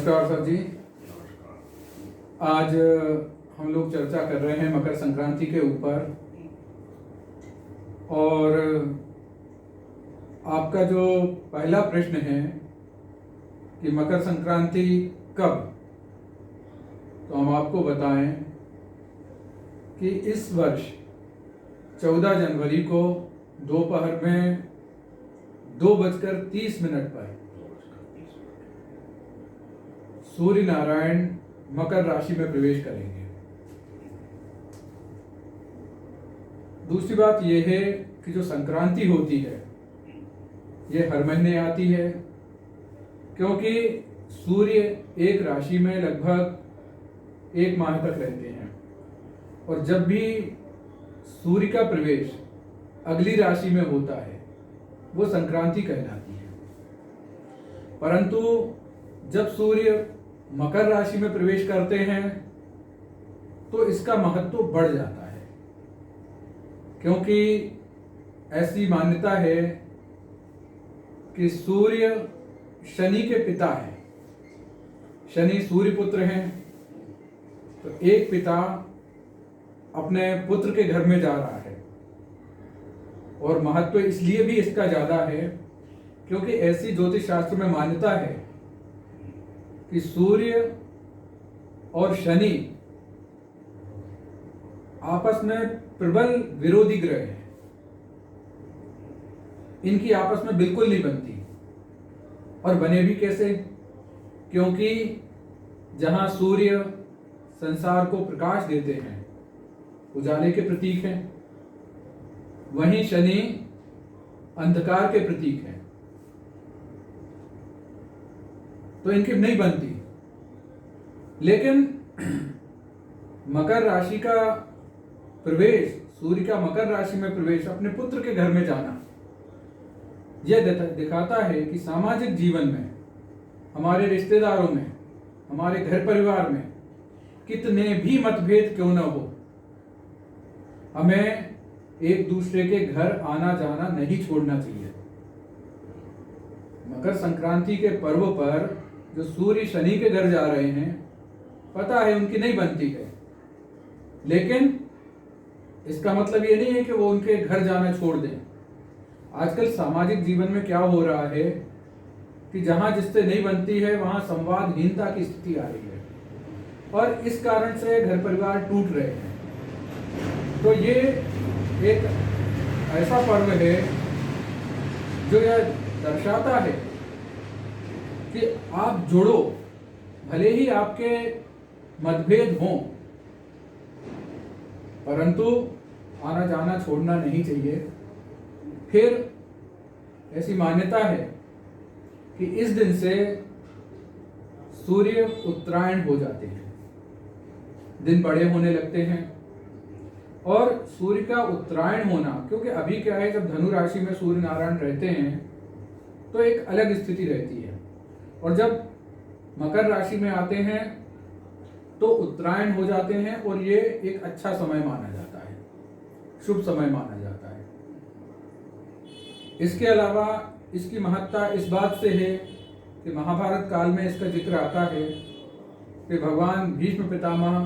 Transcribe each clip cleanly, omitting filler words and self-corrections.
नमस्कार सर जी। आज हम लोग चर्चा कर रहे हैं मकर संक्रांति के ऊपर, और आपका जो पहला प्रश्न है कि मकर संक्रांति कब, तो हम आपको बताएं कि इस वर्ष 14 जनवरी को दोपहर में 2:30 पर सूर्य नारायण मकर राशि में प्रवेश करेंगे। दूसरी बात यह है कि जो संक्रांति होती है ये हर महीने आती है, क्योंकि सूर्य एक राशि में लगभग 1 माह तक रहते हैं, और जब भी सूर्य का प्रवेश अगली राशि में होता है वो संक्रांति कहलाती है। परंतु जब सूर्य मकर राशि में प्रवेश करते हैं तो इसका महत्व बढ़ जाता है, क्योंकि ऐसी मान्यता है कि सूर्य शनि के पिता है। शनि सूर्य पुत्र हैं, तो एक पिता अपने पुत्र के घर में जा रहा है, और महत्व इसलिए भी इसका ज्यादा है क्योंकि ऐसी ज्योतिष शास्त्र में मान्यता है कि सूर्य और शनि आपस में प्रबल विरोधी ग्रह हैं। इनकी आपस में बिल्कुल नहीं बनती, और बने भी कैसे, क्योंकि जहां सूर्य संसार को प्रकाश देते हैं, उजाले के प्रतीक हैं, वहीं शनि अंधकार के प्रतीक हैं, तो इनकी नहीं बनती। लेकिन मकर राशि का प्रवेश, सूर्य का मकर राशि में प्रवेश, अपने पुत्र के घर में जाना, यह दिखाता है कि सामाजिक जीवन में, हमारे रिश्तेदारों में, हमारे घर परिवार में कितने भी मतभेद क्यों न हो, हमें एक दूसरे के घर आना जाना नहीं छोड़ना चाहिए। मकर संक्रांति के पर्व पर जो सूर्य शनि के घर जा रहे हैं, पता है उनकी नहीं बनती है, लेकिन इसका मतलब ये नहीं है कि वो उनके घर जाना छोड़ दें। आजकल सामाजिक जीवन में क्या हो रहा है कि जहां जिससे नहीं बनती है वहां संवादहीनता की स्थिति आ रही है, और इस कारण से घर परिवार टूट रहे हैं। तो ये एक ऐसा पर्व है जो यह दर्शाता है कि आप जुड़ो, भले ही आपके मतभेद हों, परंतु आना जाना छोड़ना नहीं चाहिए। फिर ऐसी मान्यता है कि इस दिन से सूर्य उत्तरायण हो जाते हैं, दिन बड़े होने लगते हैं, और सूर्य का उत्तरायण होना, क्योंकि अभी क्या है, जब धनु राशि में सूर्य नारायण रहते हैं तो एक अलग स्थिति रहती है, और जब मकर राशि में आते हैं तो उत्तरायण हो जाते हैं, और ये एक अच्छा समय माना जाता है, शुभ समय माना जाता है। इसके अलावा इसकी महत्ता इस बात से है कि महाभारत काल में इसका जिक्र आता है कि भगवान भीष्म पितामह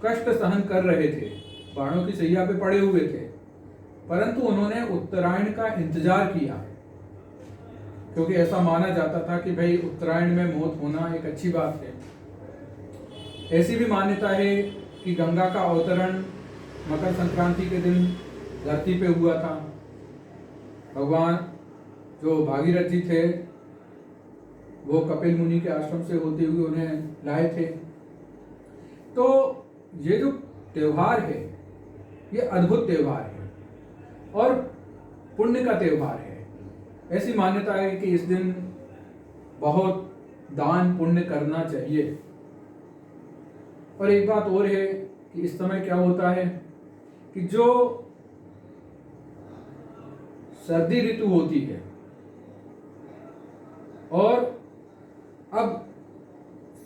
कष्ट सहन कर रहे थे, बाणों की सैया पे पड़े हुए थे, परंतु उन्होंने उत्तरायण का इंतजार किया, क्योंकि ऐसा माना जाता था कि भाई उत्तरायण में मौत होना एक अच्छी बात है। ऐसी भी मान्यता है कि गंगा का अवतरण मकर संक्रांति के दिन धरती पे हुआ था। भगवान जो भागीरथ जी थे वो कपिल मुनि के आश्रम से होते हुए उन्हें लाए थे। तो ये जो त्योहार है ये अद्भुत त्योहार है और पुण्य का त्योहार है। ऐसी मान्यता है कि इस दिन बहुत दान पुण्य करना चाहिए। और एक बात और है कि इस समय क्या होता है कि जो सर्दी ऋतु होती है, और अब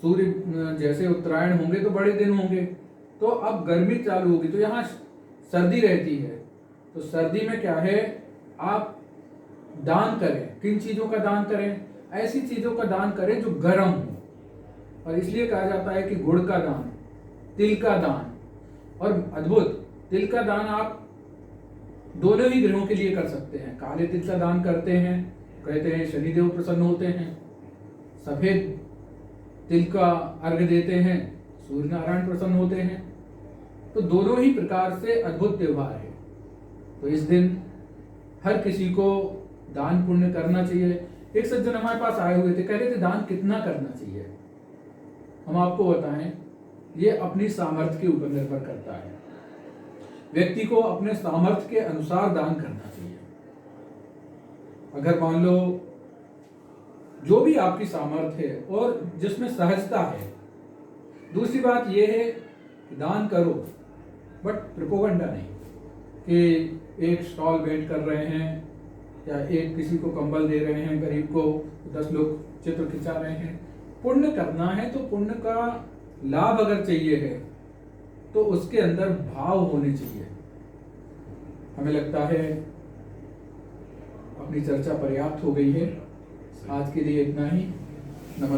सूर्य जैसे उत्तरायण होंगे तो बड़े दिन होंगे, तो अब गर्मी चालू होगी, तो यहाँ सर्दी रहती है। तो सर्दी में क्या है, आप दान करें। किन चीजों का दान करें? ऐसी चीजों का दान करें जो गर्म हो, और इसलिए कहा जाता है कि गुड़ का दान, तिल का दान, और अद्भुत तिल का दान आप दोनों ही ग्रहों के लिए कर सकते हैं। काले तिल का दान करते हैं, कहते हैं शनिदेव प्रसन्न होते हैं। सफेद तिल का अर्घ देते हैं, सूर्य नारायण प्रसन्न होते हैं। तो दोनों ही प्रकार से अद्भुत त्योहार है। तो इस दिन हर किसी को दान पुण्य करना चाहिए। एक सज्जन हमारे पास आए हुए थे, कह रहे थे दान कितना करना चाहिए। हम आपको बताएं, ये अपनी सामर्थ्य के ऊपर निर्भर करता है। व्यक्ति को अपने सामर्थ्य के अनुसार दान करना चाहिए। अगर मान लो जो भी आपकी सामर्थ्य है और जिसमें सहजता है। दूसरी बात यह है कि दान करो, बट प्रोपेगेंडा नहीं कि एक स्टॉल वेट कर रहे हैं या एक किसी को कंबल दे रहे हैं, गरीब को 10 लोग चित्र खिंचा रहे हैं। पुण्य करना है तो पुण्य का लाभ अगर चाहिए है तो उसके अंदर भाव होने चाहिए। हमें लगता है अपनी चर्चा पर्याप्त हो गई है। आज के लिए इतना ही।